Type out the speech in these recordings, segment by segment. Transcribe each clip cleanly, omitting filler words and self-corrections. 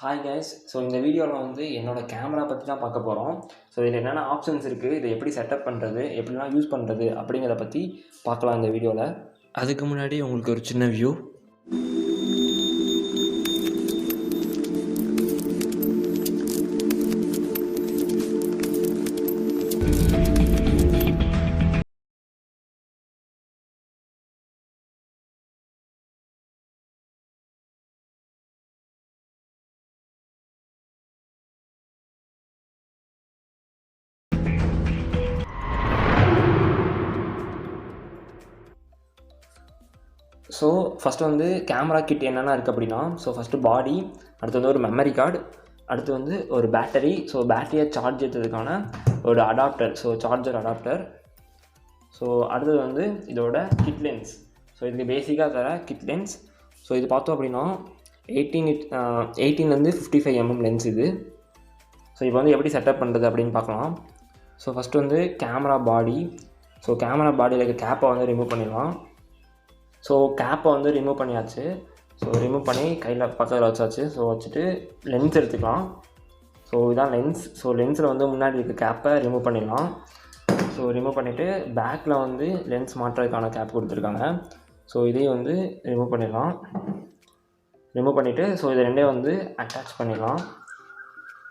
Hi guys. So இந்த வீடியோவில் வந்து என்னோடய கேமரா பற்றி தான் பார்க்க போகிறோம். ஸோ இதில் என்னென்ன ஆப்ஷன்ஸ் இருக்குது, இதை எப்படி செட்டப் பண்ணுறது, எப்படிலாம் யூஸ் பண்ணுறது அப்படிங்கிறத பற்றி பார்க்கலாம் இந்த வீடியோவில். அதுக்கு முன்னாடி உங்களுக்கு ஒரு சின்ன வியூ. ஸோ ஃபஸ்ட்டு வந்து கேமரா கிட் என்னென்ன இருக்குது அப்படின்னா, ஸோ ஃபஸ்ட்டு பாடி, அடுத்து வந்து ஒரு மெமரி கார்டு, அடுத்து வந்து ஒரு பேட்டரி, ஸோ பேட்டரியை சார்ஜ் ஏற்றுறதுக்கான ஒரு adapter, so charger adapter. So அடுத்தது வந்து இதோட கிட் லென்ஸ். ஸோ இதுக்கு பேசிக்காக தர கிட் லென்ஸ். ஸோ இது பார்த்தோம் அப்படின்னா 18 55 mm லென்ஸ் இது. ஸோ இப்போ வந்து எப்படி செட்டப் பண்ணுறது அப்படின்னு பார்க்கலாம். ஸோ ஃபஸ்ட்டு வந்து கேமரா பாடி. ஸோ கேமரா பாடியில் இருக்க கேப்பை வந்து ரிமூவ் பண்ணிடலாம். ஸோ கேப்பை வந்து ரிமூவ் பண்ணியாச்சு. ஸோ ரிமூவ் பண்ணி கையில் பக்கத்தில் வச்சாச்சு. ஸோ வச்சுட்டு லென்ஸ் எடுத்துக்கலாம். ஸோ இதுதான் லென்ஸ். ஸோ லென்ஸில் வந்து முன்னாடி இருக்க கேப்பை ரிமூவ் பண்ணிடலாம். ஸோ ரிமூவ் பண்ணிவிட்டு பேக்கில் வந்து லென்ஸ் மாட்டுறதுக்கான கேப் கொடுத்துருக்காங்க. ஸோ இதையும் வந்து ரிமூவ் பண்ணிடலாம். ரிமூவ் பண்ணிவிட்டு ஸோ இதை ரெண்டே வந்து அட்டாச் பண்ணிடலாம்.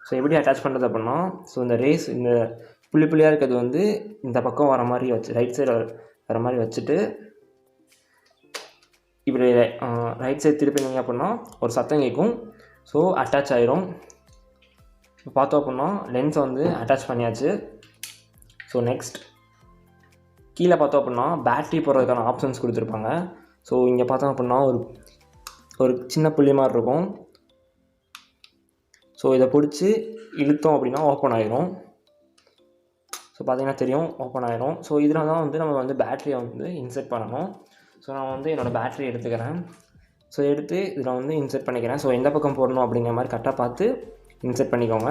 ஸோ எப்படி அட்டாச் பண்ணுறது அப்படின்னா, ஸோ இந்த ரேஸ், இந்த புள்ளி புள்ளியாக இருக்கிறது வந்து இந்த பக்கம் வர மாதிரி வச்சு, ரைட் சைடு வர மாதிரி வச்சுட்டு இப்படி ரைட் சைடு திருப்பினீங்க அப்படின்னா ஒரு சத்தம் கேட்கும். ஸோ அட்டாச் ஆயிரும். இப்போ பார்த்தோம் அப்படின்னா லென்ஸை வந்து அட்டாச் பண்ணியாச்சு. ஸோ நெக்ஸ்ட் கீழே பார்த்தோம் அப்படின்னா பேட்ரி போடுறதுக்கான ஆப்ஷன்ஸ் கொடுத்துருப்பாங்க. ஸோ இங்கே பார்த்தோம் அப்படின்னா ஒரு சின்ன புள்ளி மாதிரி இருக்கும். ஸோ இதை பிடிச்சி இழுத்தோம் அப்படின்னா ஓப்பன் ஆயிரும். ஸோ பார்த்திங்கன்னா தெரியும், ஓப்பன் ஆயிரும். ஸோ இதில் தான் வந்து நம்ம வந்து பேட்டரியை வந்து இன்செர்ட் பண்ணணும். ஸோ நான் வந்து என்னோடய பேட்டரி எடுத்துக்கிறேன். ஸோ எடுத்து இதில் வந்து இன்செர்ட் பண்ணிக்கிறேன். ஸோ எந்த பக்கம் போடணும் அப்படிங்கிற மாதிரி கரெக்டாக பார்த்து இன்செர்ட் பண்ணிக்கோங்க.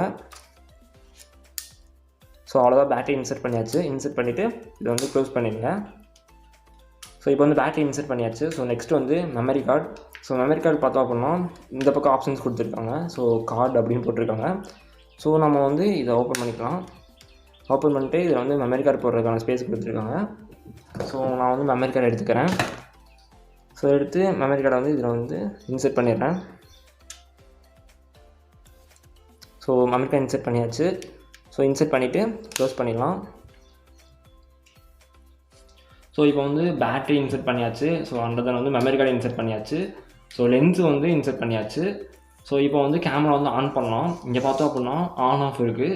ஸோ அவ்வளோதான், பேட்டரி இன்செர்ட் பண்ணியாச்சு. இன்செர்ட் பண்ணிவிட்டு இதை வந்து க்ளோஸ் பண்ணிடுங்க. ஸோ இப்போ வந்து பேட்டரி இன்செர்ட் பண்ணியாச்சு. ஸோ நெக்ஸ்ட் வந்து memory card. So memory card பார்த்தோம் அப்படின்னா இந்த பக்கம் ஆப்ஷன்ஸ் கொடுத்துருக்காங்க. ஸோ கார்டு அப்படின்னு போட்டிருக்காங்க. ஸோ நம்ம வந்து இதை ஓப்பன் பண்ணிக்கலாம். ஓப்பன் பண்ணிட்டு இதில் வந்து மெமரி கார்டு போடுறதுக்கான ஸ்பேஸ் கொடுத்துருக்காங்க. ஸோ நான் வந்து மெமரி கார்டு எடுத்துக்கிறேன். ஸோ எடுத்து மெமரி கார்டை வந்து இதில் வந்து இன்செர்ட் பண்ணிடுறேன். ஸோ மெமரி கார்டு இன்செர்ட் பண்ணியாச்சு. ஸோ இன்செர்ட் பண்ணிவிட்டு க்ளோஸ் பண்ணிடலாம். ஸோ இப்போ வந்து பேட்டரி இன்செர்ட் பண்ணியாச்சு. ஸோ அண்டர் வந்து மெமரி கார்டு இன்செர்ட் பண்ணியாச்சு. ஸோ லென்ஸு வந்து இன்செர்ட் பண்ணியாச்சு. ஸோ இப்போ வந்து கேமரா வந்து ஆன் பண்ணலாம். இங்கே பார்த்தோம் அப்படின்னா ஆன் ஆஃப் இருக்குது.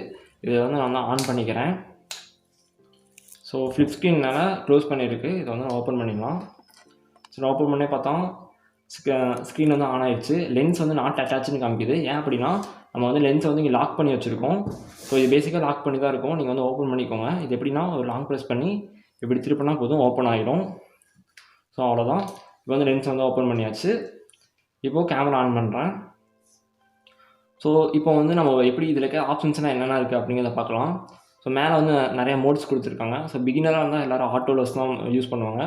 இதை வந்து நான் தான் ஆன் பண்ணிக்கிறேன். ஸோ ஃப்ளிப் ஸ்க்ரீனால் க்ளோஸ் பண்ணியிருக்கு. இதை வந்து நான் ஓப்பன் பண்ணிடலாம். ஸோ ஓப்பன் பண்ணி பார்த்தா ஸ்க்ரீன் வந்து ஆன் ஆகிடுச்சு. லென்ஸ் வந்து நாட் அட்டாச்சுன்னு காமிக்குது. ஏன் அப்படின்னா நம்ம வந்து லென்ஸை வந்து இங்கே லாக் பண்ணி வச்சுருக்கோம். ஸோ இது பேசிக்காக லாக் பண்ணி தான் இருக்கும். நீங்கள் வந்து ஓப்பன் பண்ணிக்கோங்க. இது எப்படின்னா ஒரு லாங் ப்ரெஸ் பண்ணி இப்படி திருப்பினா போதும், ஓப்பன் ஆகிடும். ஸோ அவ்வளோதான். இப்போ வந்து லென்ஸ் வந்து ஓப்பன் பண்ணியாச்சு. இப்போது கேமரா ஆன் பண்ணுறேன். ஸோ இப்போ வந்து நம்ம எப்படி இதில் இருக்க ஆப்ஷன்ஸ்லாம் என்னென்ன இருக்குது அப்படிங்கிறத பார்க்கலாம். ஸோ மேலே வந்து நிறைய மோட்ஸ் கொடுத்துருக்காங்க. ஸோ பிகினராக இருந்தால் எல்லோரும் ஆட்டோலஸ் தான் யூஸ் பண்ணுவாங்க.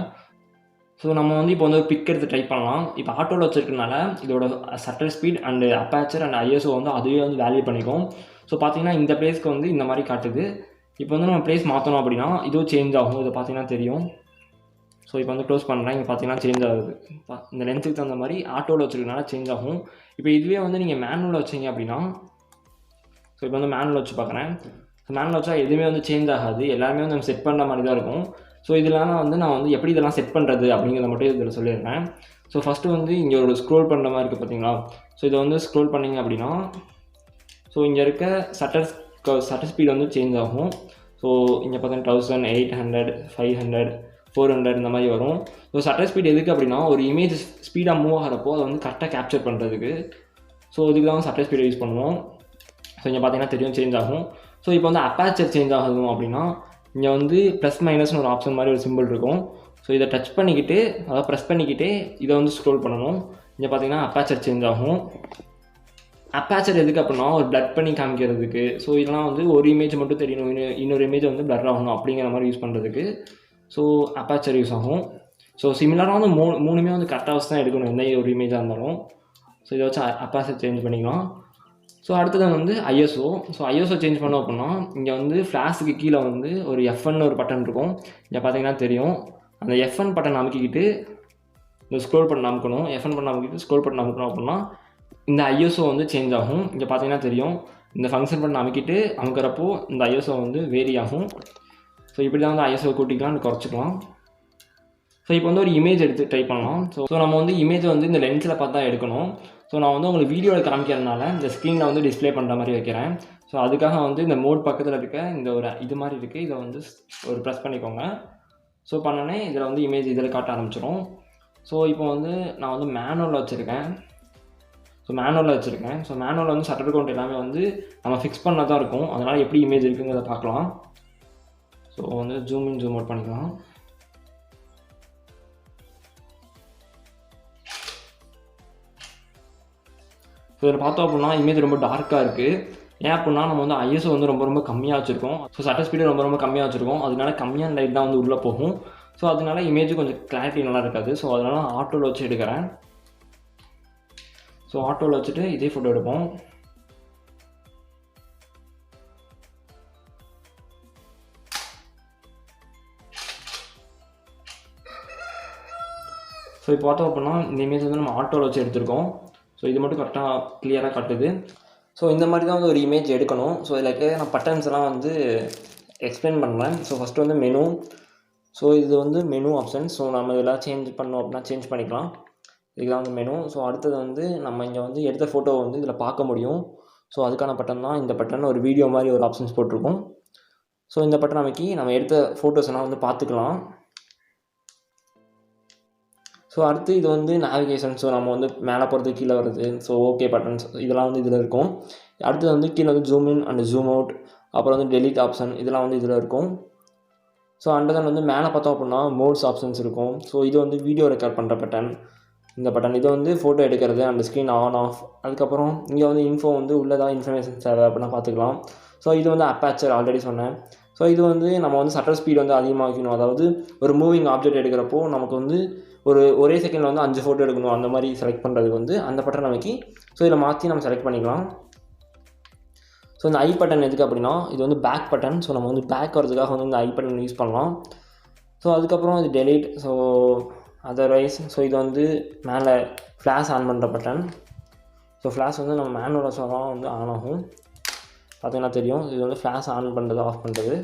ஸோ நம்ம வந்து இப்போ வந்து ஒரு பிக் எடுத்து ட்ரை பண்ணலாம். இப்போ ஆட்டோவில் வச்சுருக்கனால இதோட shutter speed and aperture and ISO வந்து அதுவே வந்து வேல்யூ பண்ணிக்கும். ஸோ பார்த்தீங்கன்னா இந்த பிளேஸ்க்கு வந்து இந்த மாதிரி காட்டுது. இப்போ வந்து நம்ம பிளேஸ் மாற்றணும் அப்படின்னா இதுவும் சேஞ்ச் ஆகும். இதை பார்த்தீங்கன்னா தெரியும். ஸோ இப்போ வந்து க்ளோஸ் பண்ணுறேன். இங்கே பார்த்தீங்கன்னா சேஞ்ச் ஆகுது. இந்த லென்ஸுக்கு தகுந்த மாதிரி ஆட்டோவில் வச்சுருக்கனால சேஞ்ச் ஆகும். இப்போ இதுவே வந்து நீங்கள் மேனுவலில் வச்சிங்க அப்படின்னா, ஸோ இப்போ வந்து மேனுவல் வச்சு பார்க்குறேன். ஸோ மேனுவல் வச்சா எதுவுமே வந்து சேஞ்ச் ஆகாது. எல்லாருமே வந்து நம்ம செட் பண்ணுற மாதிரி தான் இருக்கும். ஸோ இதெல்லாம் வந்து நான் வந்து எப்படி இதெல்லாம் செட் பண்ணுறது அப்படிங்கிறத மட்டும் இதில் சொல்லிடுறேன். ஸோ ஃபஸ்ட்டு வந்து இங்கே ஒரு ஸ்க்ரோல் பண்ணுற மாதிரி இருக்குது பார்த்தீங்களா. ஸோ இதை வந்து ஸ்க்ரோல் பண்ணிங்க அப்படின்னா ஸோ இங்கே இருக்க ஷட்டர் ஸ்பீட் வந்து சேஞ்ச் ஆகும். ஸோ இங்கே பார்த்தீங்கன்னா 1000, 800, 500, 400 இந்த மாதிரி வரும். ஸோ ஷட்டர் ஸ்பீட் எதுக்கு அப்படின்னா ஒரு இமேஜ் ஸ்பீடாக மூவ் ஆகிறப்போ அதை வந்து கரெக்டாக கேப்சர் பண்ணுறதுக்கு. ஸோ இதுக்கு தான் ஷட்டர் ஸ்பீடை யூஸ் பண்ணுவோம். ஸோ இங்கே பார்த்தீங்கன்னா தெரியும் சேஞ்ச் ஆகும். ஸோ இப்போ வந்து அப்பேச்சர் சேஞ்ச் ஆகும் அப்படின்னா இங்கே வந்து ப்ளஸ் மைனஸ்னு ஒரு ஆப்ஷன் மாதிரி ஒரு சிம்பிள் இருக்கும். ஸோ இதை டச் பண்ணிக்கிட்டு, அதாவது ப்ரெஸ் பண்ணிக்கிட்டே இதை வந்து ஸ்க்ரோல் பண்ணணும். இங்கே பார்த்தீங்கன்னா அப்பேச்சர் சேஞ்ச் ஆகும். அப்பேச்சர் எதுக்கு அப்படின்னா ஒரு பிளட் பண்ணி காமிக்கிறதுக்கு. ஸோ இதெல்லாம் வந்து ஒரு இமேஜ் மட்டும் தெரியணும், இன்னொரு இமேஜ் வந்து பிளர் ஆகணும் அப்படிங்கிற மாதிரி யூஸ் பண்ணுறதுக்கு. ஸோ அப்பேச்சர் யூஸ் ஆகும். ஸோ சிமிலராக வந்து மூணுமே வந்து கரெக்டாக வச்சு தான் எடுக்கணும் எந்த ஒரு இமேஜாக இருந்தாலும். ஸோ இதை வச்சு அப்பேச்சர் சேஞ்ச் பண்ணிக்கலாம். ஸோ அடுத்தது வந்து ஐஎஸ்ஓ. ஸோ ஐஎஸ்ஓ சேஞ்ச் பண்ணோம் அப்படின்னா இங்கே வந்து ஃப்ளாஷுக்கு கீழே வந்து ஒரு எஃப்என் ஒரு பட்டன் இருக்கும். இங்கே பார்த்தீங்கன்னா தெரியும். அந்த எஃப்என் பட்டன் அமுக்கிக்கிட்டு இந்த ஸ்க்ரோல் பட்டன் அமுக்கணும். எஃப்என் பட்டன் அமுக்கிட்டு ஸ்க்ரோல் பட்டன் அமுக்கணும் அப்படின்னா இந்த ஐஎஸ்ஓ வந்து சேஞ்ச் ஆகும். இங்கே பார்த்தீங்கன்னா தெரியும். இந்த ஃபங்க்ஷன் பட்டன் அமுக்கிட்டு அமுக்கிறப்போ இந்த ஐஎஸ்ஓ வந்து வேரி ஆகும். ஸோ இப்படி தான் வந்து ஐஎஸ்ஓ கூட்டிக்கலாம் குறைச்சிக்கலாம். ஸோ இப்போ வந்து ஒரு இமேஜ் எடுத்து ட்ரை பண்ணலாம். ஸோ நம்ம வந்து இமேஜை வந்து இந்த லென்ஸில் பார்த்து தான் எடுக்கணும். ஸோ நான் வந்து உங்களுக்கு வீடியோவில் காமிக்கிறதுனால இந்த ஸ்க்ரீனில் வந்து டிஸ்பிளே பண்ணுற மாதிரி வைக்கிறேன். ஸோ அதுக்காக வந்து இந்த மோட் பக்கத்தில் இருக்க இந்த ஒரு இது மாதிரி இருக்குது, இதை வந்து ஒரு ப்ரெஸ் பண்ணிக்கோங்க. ஸோ பண்ணோன்னே இதில் வந்து இமேஜ் இதில் காட்ட ஆரம்பிச்சிடும். ஸோ இப்போ வந்து நான் வந்து மேனுவலில் வச்சுருக்கேன். ஸோ மேனுவலில் வந்து ஷட்டர் கவுண்ட் எல்லாமே வந்து நம்ம ஃபிக்ஸ் பண்ண தான் இருக்கும். அதனால் எப்படி இமேஜ் இருக்குங்கிறத பார்க்கலாம். ஸோ வந்து ஜூம் இன் ஜூம் அவுட் பண்ணிக்கலாம். ஸோ இதில் பார்த்தோம் அப்படின்னா இமேஜ் ரொம்ப டார்க்காக இருக்குது. ஏன் அப்படின்னா நம்ம வந்து ஐஎஸ்ஓ வந்து ரொம்ப கம்மியாக வச்சுருக்கோம். ஸோ ஷட்டர் ஸ்பீடு ரொம்ப கம்மியாக வச்சுருக்கோம். அதனால கம்மியான லைட் தான் வந்து உள்ளே போகும். ஸோ அதனால இமேஜ் கொஞ்சம் கிளாரிட்டி நல்லா இருக்காது. ஸோ அதனால ஆட்டோவில் வச்சு எடுக்கிறேன். ஸோ ஆட்டோவில் வச்சுட்டு இதே ஃபோட்டோ எடுப்போம். ஸோ இப்போ பார்த்தோம் அப்படின்னா இந்த இமேஜ் வந்து நம்ம ஆட்டோவில் வச்சு எடுத்திருக்கோம். ஸோ இது மட்டும் கரெக்டாக கிளியராக காட்டுது. ஸோ இந்த மாதிரி தான் வந்து ஒரு இமேஜ் எடுக்கணும். ஸோ இதில் நான் பட்டன்ஸ் எல்லாம் வந்து எக்ஸ்பிளைன் பண்ணுறேன். ஸோ ஃபஸ்ட்டு வந்து மெனு. ஸோ இது வந்து மெனு ஆப்ஷன். ஸோ நம்ம இதெல்லாம் சேஞ்ச் பண்ணோம் அப்படின்னா சேஞ்ச் பண்ணிக்கலாம். இதுதான் வந்து மெனு. ஸோ அடுத்தது வந்து நம்ம இங்கே வந்து எடுத்த ஃபோட்டோவை வந்து இதில் பார்க்க முடியும். ஸோ அதுக்கான பட்டன் தான் இந்த பட்டன். ஒரு வீடியோ மாதிரி ஒரு ஆப்ஷன்ஸ் போட்டிருக்கும். ஸோ இந்த பட்டன் அமைக்கி நம்ம எடுத்த ஃபோட்டோஸ் எல்லாம் வந்து பார்த்துக்கலாம். ஸோ அடுத்து இது வந்து நேவிகேஷன். ஸோ நம்ம வந்து மேலே போகிறது கீழே வருது. ஸோ ஓகே பட்டன்ஸ் இதெல்லாம் வந்து இதில் இருக்கும். அடுத்தது வந்து கீழே வந்து zoom in and zoom out, அப்புறம் வந்து டெலிட் ஆப்ஷன் இதெல்லாம் வந்து இதில் இருக்கும். ஸோ அண்டர் வந்து மேலே பார்த்தோம் அப்படின்னா மோட்ஸ் ஆப்ஷன்ஸ் இருக்கும். ஸோ இது வந்து வீடியோ ரெக்கார்ட் பண்ணுற பட்டன். இந்த பட்டன் இது வந்து ஃபோட்டோ எடுக்கிறது அண்ட் ஸ்க்ரீன் ஆன் ஆஃப். அதுக்கப்புறம் இங்கே வந்து இன்ஃபோ வந்து உள்ளதாக இன்ஃபர்மேஷன் தேவை அப்படின்னா பார்த்துக்கலாம். ஸோ இது வந்து அப்பேச்சர் ஆல்ரெடி சொன்னேன். ஸோ இது வந்து நம்ம வந்து ஷட்டர் ஸ்பீட் வந்து அதிகமாக்கணும். அதாவது ஒரு மூவிங் ஆப்ஜெக்ட் எடுக்கிறப்போ நமக்கு வந்து ஒரே செகண்டில் வந்து 5 ஃபோட்டோ எடுக்கணும். அந்த மாதிரி செலக்ட் பண்ணுறதுக்கு வந்து அந்த பட்டன் நமக்கு ஸோ இதில் மாற்றி நம்ம செலக்ட் பண்ணிக்கலாம். ஸோ இந்த ஐ பட்டன் எதுக்கு அப்படின்னா இது வந்து பேக் பட்டன். ஸோ நம்ம வந்து பேக் வரதுக்காக வந்து இந்த ஐ பட்டன் யூஸ் பண்ணலாம். ஸோ அதுக்கப்புறம் இது டெலிட். ஸோ அதர்வைஸ் ஸோ இது வந்து மேலே ஃப்ளாஷ் ஆன் பண்ணுற பட்டன். ஸோ ஃப்ளாஷ் வந்து நம்ம மேனுவல் வச்சாதான் வந்து ஆன் ஆகும். பார்த்தீங்கன்னா தெரியும். இது வந்து ஃப்ளாஷ் ஆன் பண்ணுறது ஆஃப் பண்ணுறது.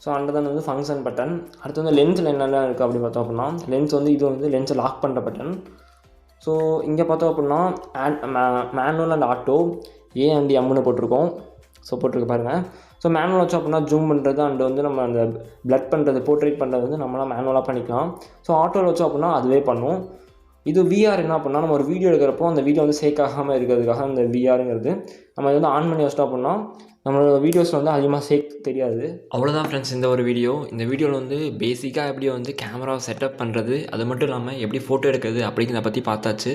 ஸோ அண்டர் வந்து ஃபங்க்ஷன் பட்டன். அடுத்து வந்து லென்ஸில் என்னென்ன இருக்குது அப்படின்னு பார்த்தோம் அப்படின்னா லென்ஸ் வந்து இது வந்து லென்ஸை லாக் பண்ணுற பட்டன். ஸோ இங்கே பார்த்தோம் அப்படின்னா manual and auto A and எம்னு போட்டிருக்கோம். ஸோ போட்டிருக்கு பாருங்கள். ஸோ மேனுவல் வச்சோம் அப்படின்னா ஜூம் பண்ணுறது அண்ட் வந்து நம்ம அந்த பிளட் பண்ணுறது போர்ட்ரேட் பண்ணுறது வந்து நம்மளாம் மேனுவலாக பண்ணிக்கலாம். ஸோ ஆட்டோவில் வச்சோம் அப்படின்னா அதுவே பண்ணும். இது விஆர் என்ன அப்படின்னா நம்ம ஒரு வீடியோ எடுக்கிறப்போ அந்த வீடியோ வந்து சேக் ஆகாமல் இருக்கிறதுக்காக இந்த விஆருங்கிறது நம்ம இது வந்து ஆன் பண்ணி வச்சிட்டோம் அப்படின்னா நம்மளோட வீடியோஸில் வந்து அதிகமாக சேக் தெரியாது. அவ்வளோதான் ஃப்ரெண்ட்ஸ் இந்த ஒரு வீடியோ. இந்த வீடியோவில் வந்து பேசிக்காக எப்படி வந்து கேமராவை செட்டப் பண்ணுறது, அது மட்டும் இல்லாமல் எப்படி ஃபோட்டோ எடுக்கிறது அப்படிங்கிறத பற்றி பார்த்தாச்சு.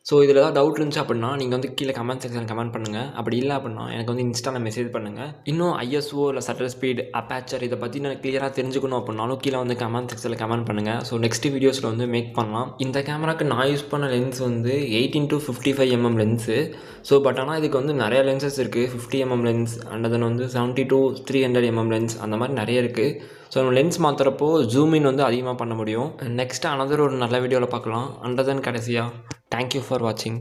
ஸோ இதில் ஏதாவது டவுட் இருந்துச்சு அப்படின்னா நீங்கள் வந்து கீழே கமெண்ட் செக்ஷன் கமெண்ட் பண்ணுங்கள். அப்படி இல்லை அப்படின்னா எனக்கு வந்து இன்ஸ்டாவில் மெசேஜ் பண்ணுங்கள். இன்னும் ஐஎஸ்ஓ இல்லை ஷட்டர் ஸ்பீட், அப்பேச்சர் இதை பற்றி நான் கிளியராக தெரிஞ்சுக்கணும் அப்படின்னாலும் கீழே வந்து கமெண்ட் செக்ஷனில் கமெண்ட் பண்ணுங்கள். ஸோ நெக்ஸ்ட் வீடியோஸில் வந்து மேக் பண்ணலாம். இந்த கேமராக்கு நான் யூஸ் பண்ண லென்ஸ் வந்து 18-55 mm லென்ஸு. ஸோ பட் ஆனால் இதுக்கு வந்து நிறைய லென்சஸ் இருக்குது. 50 mm லென்ஸ் அண்ட் தென் வந்து 70-300 mm லென்ஸ் அந்த மாதிரி நிறைய இருக்குது. ஸோ நம்ம லென்ஸ் மாற்றுறப்போ ஜூம் இன் வந்து அதிகமாக பண்ண முடியும். நெக்ஸ்ட்டு அனதர் ஒரு நல்ல வீடியோவில் பார்க்கலாம். அண்டர் தென் கடைசியாக தேங்க்யூ ஃபார் வாட்சிங்.